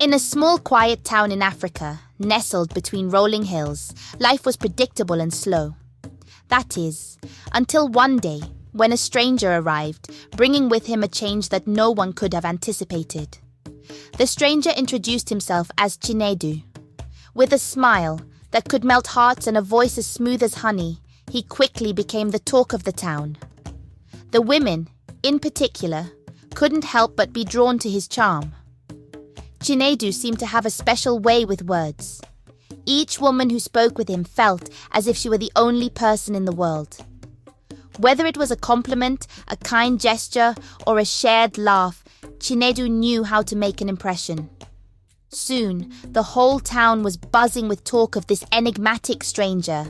In a small, quiet town in Africa, nestled between rolling hills, life was predictable and slow. That is, until one day, when a stranger arrived, bringing with him a change that no one could have anticipated. The stranger introduced himself as Chinedu. With a smile that could melt hearts and a voice as smooth as honey, he quickly became the talk of the town. The women, in particular, couldn't help but be drawn to his charm. Chinedu seemed to have a special way with words. Each woman who spoke with him felt as if she were the only person in the world. Whether it was a compliment, a kind gesture, or a shared laugh, Chinedu knew how to make an impression. Soon, the whole town was buzzing with talk of this enigmatic stranger.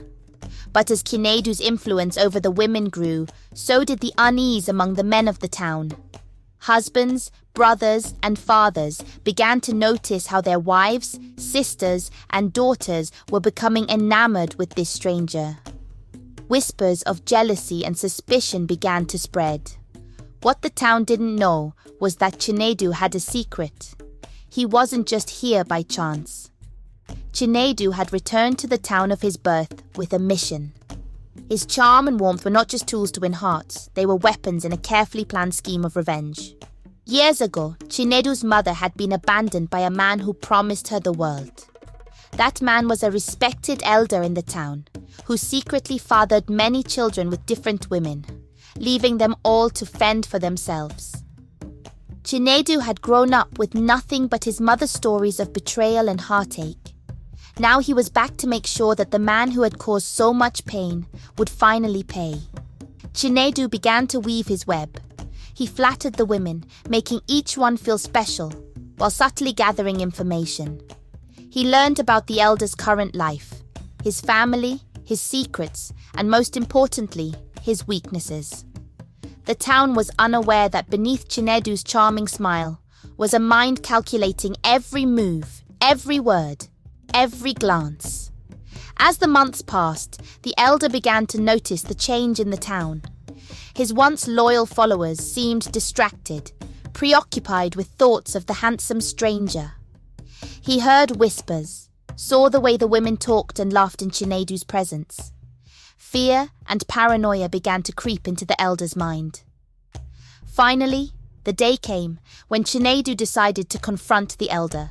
But as Chinedu's influence over the women grew, so did the unease among the men of the town. Husbands, brothers, and fathers began to notice how their wives, sisters, and daughters were becoming enamored with this stranger. Whispers of jealousy and suspicion began to spread. What the town didn't know was that Chinedu had a secret. He wasn't just here by chance. Chinedu had returned to the town of his birth with a mission. His charm and warmth were not just tools to win hearts, they were weapons in a carefully planned scheme of revenge. Years ago, Chinedu's mother had been abandoned by a man who promised her the world. That man was a respected elder in the town, who secretly fathered many children with different women, leaving them all to fend for themselves. Chinedu had grown up with nothing but his mother's stories of betrayal and heartache. Now he was back to make sure that the man who had caused so much pain would finally pay. Chinedu began to weave his web. He flattered the women, making each one feel special, while subtly gathering information. He learned about the elder's current life, his family, his secrets, and most importantly, his weaknesses. The town was unaware that beneath Chinedu's charming smile was a mind calculating every move, every word, every glance. As the months passed, the elder began to notice the change in the town. His once loyal followers seemed distracted, preoccupied with thoughts of the handsome stranger. He heard whispers, saw the way the women talked and laughed in Chinedu's presence. Fear and paranoia began to creep into the elder's mind. Finally, the day came when Chinedu decided to confront the elder.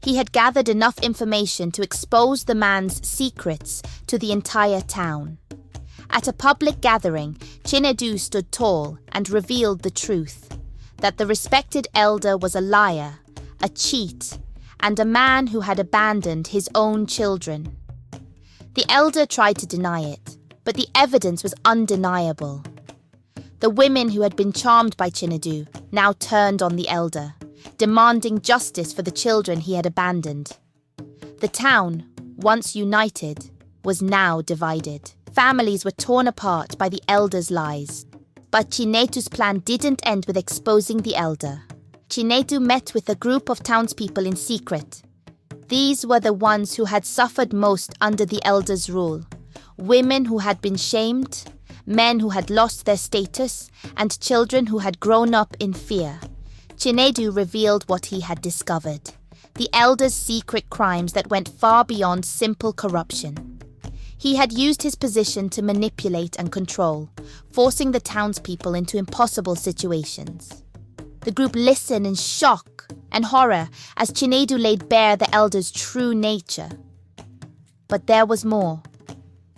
He had gathered enough information to expose the man's secrets to the entire town. At a public gathering, Chinedu stood tall and revealed the truth, that the respected elder was a liar, a cheat, and a man who had abandoned his own children. The elder tried to deny it, but the evidence was undeniable. The women who had been charmed by Chinedu now turned on the elder, demanding justice for the children he had abandoned. The town, once united, was now divided. Families were torn apart by the elder's lies. But Chinedu's plan didn't end with exposing the elder. Chinedu met with a group of townspeople in secret. These were the ones who had suffered most under the elder's rule. Women who had been shamed, men who had lost their status, and children who had grown up in fear. Chinedu revealed what he had discovered, the elder's secret crimes that went far beyond simple corruption. He had used his position to manipulate and control, forcing the townspeople into impossible situations. The group listened in shock and horror as Chinedu laid bare the elder's true nature. But there was more.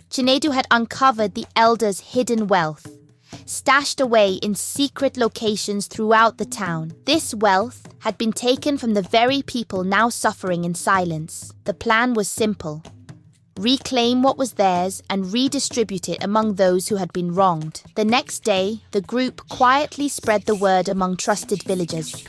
Chinedu had uncovered the elder's hidden wealth, stashed away in secret locations throughout the town. This wealth had been taken from the very people now suffering in silence. The plan was simple: reclaim what was theirs and redistribute it among those who had been wronged. The next day, the group quietly spread the word among trusted villagers.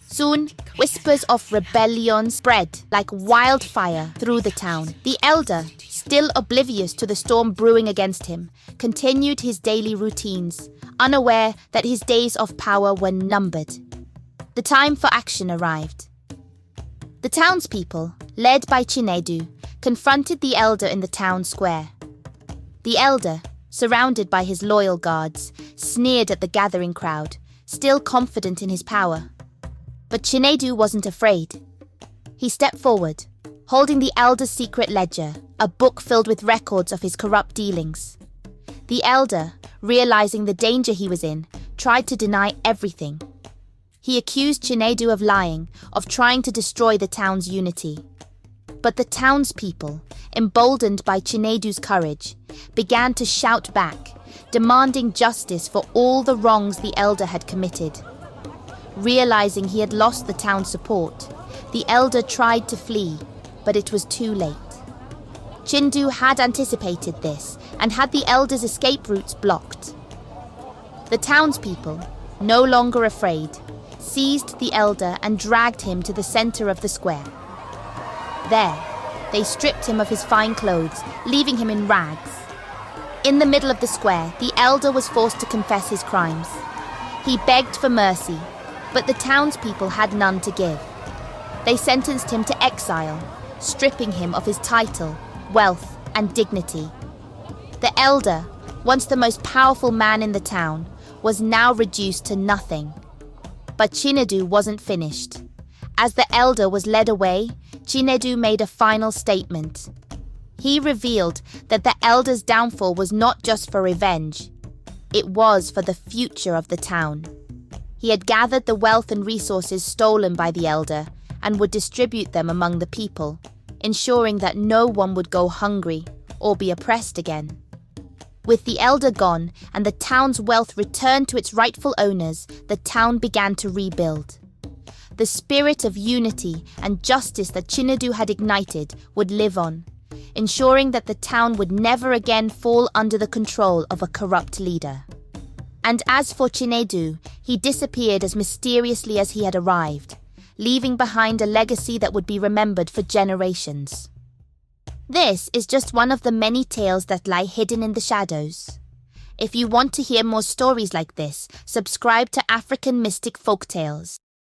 Soon, whispers of rebellion spread like wildfire through the town. The elder, still oblivious to the storm brewing against him, continued his daily routines, unaware that his days of power were numbered. The time for action arrived. The townspeople, led by Chinedu, confronted the elder in the town square. The elder, surrounded by his loyal guards, sneered at the gathering crowd, still confident in his power. But Chinedu wasn't afraid. He stepped forward, holding the elder's secret ledger, a book filled with records of his corrupt dealings. The elder, realizing the danger he was in, tried to deny everything. He accused Chinedu of lying, of trying to destroy the town's unity. But the townspeople, emboldened by Chinedu's courage, began to shout back, demanding justice for all the wrongs the elder had committed. Realizing he had lost the town's support, the elder tried to flee, but it was too late. Chindu had anticipated this and had the elder's escape routes blocked. The townspeople, no longer afraid, seized the elder and dragged him to the center of the square. There, they stripped him of his fine clothes, leaving him in rags. In the middle of the square, the elder was forced to confess his crimes. He begged for mercy, but the townspeople had none to give. They sentenced him to exile, stripping him of his title, wealth, and dignity. The elder, once the most powerful man in the town, was now reduced to nothing. But Chinedu wasn't finished. As the elder was led away, Chinedu made a final statement. He revealed that the elder's downfall was not just for revenge. It was for the future of the town. He had gathered the wealth and resources stolen by the elder and would distribute them among the people, ensuring that no one would go hungry or be oppressed again. With the elder gone and the town's wealth returned to its rightful owners, the town began to rebuild. The spirit of unity and justice that Chinedu had ignited would live on, ensuring that the town would never again fall under the control of a corrupt leader. And as for Chinedu, he disappeared as mysteriously as he had arrived, leaving behind a legacy that would be remembered for generations. This is just one of the many tales that lie hidden in the shadows. If you want to hear more stories like this, subscribe to African Mystic Folktales.